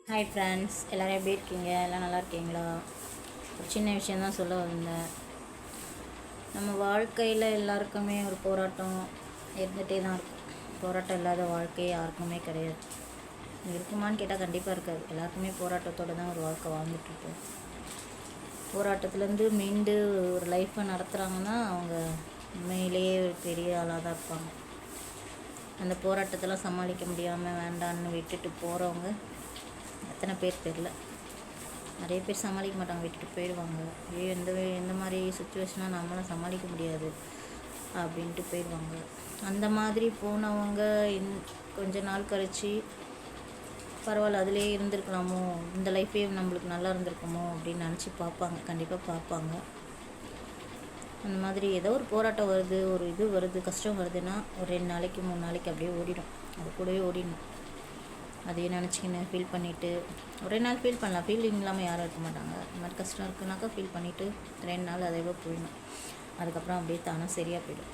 Hi friends, எல்லோரும் எப்படி இருக்கீங்க? எல்லாம் நல்லா இருக்கீங்களா? ஒரு சின்ன விஷயந்தான் சொல்ல வந்தேன். நம்ம வாழ்க்கையில் எல்லாருக்குமே ஒரு போராட்டம் இருந்துகிட்டே தான் இருக்கும். போராட்டம் இல்லாத வாழ்க்கையே யாருக்குமே கிடையாது. இருக்குமான்னு கேட்டால் கண்டிப்பாக இருக்காது. எல்லாருக்குமே போராட்டத்தோடு தான் ஒரு வாழ்க்கை வாழ்ந்துட்டுருப்போம். போராட்டத்துலேருந்து மீண்டு ஒரு லைஃப்பை நடத்துகிறாங்கன்னா அவங்க உண்மையிலேயே ஒரு பெரிய ஆளாக தான் இருப்பாங்க. அந்த போராட்டத்தெல்லாம் சமாளிக்க முடியாமல் வேண்டான்னு விட்டுட்டு போகிறவங்க எத்தனை பேர் தெரில. நிறைய பேர் சமாளிக்க மாட்டாங்க, விட்டுட்டு போயிடுவாங்க. எந்த மாதிரி சுச்சுவேஷனாக நம்மளாம் சமாளிக்க முடியாது அப்படின்ட்டு போயிடுவாங்க. அந்த மாதிரி போனவங்க கொஞ்ச நாள் கழித்து பரவாயில்ல அதிலே இருந்திருக்கலாமோ, இந்த லைஃபே நம்மளுக்கு நல்லா இருந்திருக்குமோ அப்படின்னு நினச்சி பார்ப்பாங்க. கண்டிப்பாக பார்ப்பாங்க. அந்த மாதிரி ஏதோ ஒரு போராட்டம் வருது, ஒரு இது வருது, கஷ்டம் வருதுன்னா ஒரு 2 நாளைக்கு 3 நாளைக்கு அப்படியே ஓடிடும். அது கூடவே ஓடிடணும். அதையே நினச்சிக்கின்னு ஃபீல் பண்ணிவிட்டு ஒரே நாள் ஃபீல் பண்ணலாம். ஃபீலிங் இல்லாமல் யாரும் இருக்க மாட்டாங்க. இந்த மாதிரி கஷ்டம் இருக்குனாக்கா ஃபீல் பண்ணிவிட்டு 2 நாள் அதேவோ போயிடணும். அதுக்கப்புறம் அப்படியே தானாக சரியாக போயிடும்.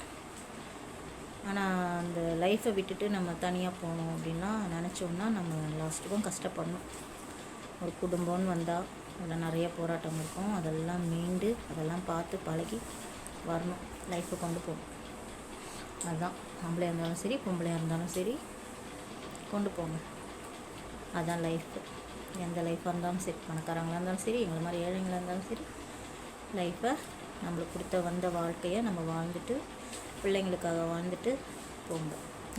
ஆனால் அந்த லைஃப்பை விட்டுட்டு நம்ம தனியாக போகணும் அப்படின்னா நினச்சோம்னா நம்ம லாஸ்ட்டுக்கும் கஷ்டப்படணும். ஒரு குடும்பம்னு வந்தால் அதில் நிறைய போராட்டம் இருக்கும். அதெல்லாம் மீண்டு அதெல்லாம் பார்த்து பழகி வரணும். லைஃப்பை கொண்டு போகணும். அதுதான் ஆம்பளையாக இருந்தாலும் சரி, பொம்பளையாக இருந்தாலும் சரி, கொண்டு போங்க. அதுதான் லைஃப்பு. எந்த லைஃப்பாக இருந்தாலும் சரி, பணக்காரங்களாக இருந்தாலும் சரி, எங்களை மாதிரி ஏழைங்களாக இருந்தாலும் சரி, லைஃப்பை நம்மளுக்கு கொடுத்த வந்த வாழ்க்கையை நம்ம வாழ்ந்துட்டு பிள்ளைங்களுக்காக வாழ்ந்துட்டு போங்க.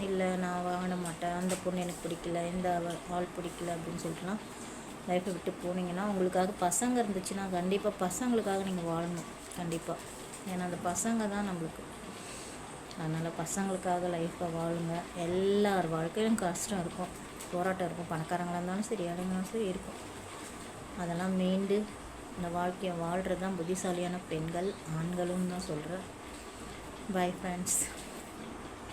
இல்லை நான் வாழ மாட்டேன், அந்த பொண்ணு எனக்கு பிடிக்கல, இந்த ஆள் பிடிக்கல அப்படின்னு சொல்லிட்டுலாம் லைஃப்பை விட்டு போனீங்கன்னா உங்களுக்காக பசங்க இருந்துச்சுன்னா கண்டிப்பாக பசங்களுக்காக நீங்கள் வாழணும். கண்டிப்பாக. ஏன்னா அந்த பசங்க தான் நம்மளுக்கு. அதனால் பசங்களுக்காக லைஃப்பை வாழுங்க. எல்லார் வாழ்க்கையிலும் கஷ்டம் இருக்கும், போராட்டம் இருக்கும். பணக்காரங்களாக இருந்தாலும் சரி, ஏழைங்களாலும் சரி இருக்கும். அதெல்லாம் மீண்டு இந்த வாழ்க்கையை வாழ்கிறது தான் புத்திசாலியான பெண்கள், ஆண்களும் தான் சொல்கிறேன். Bye friends.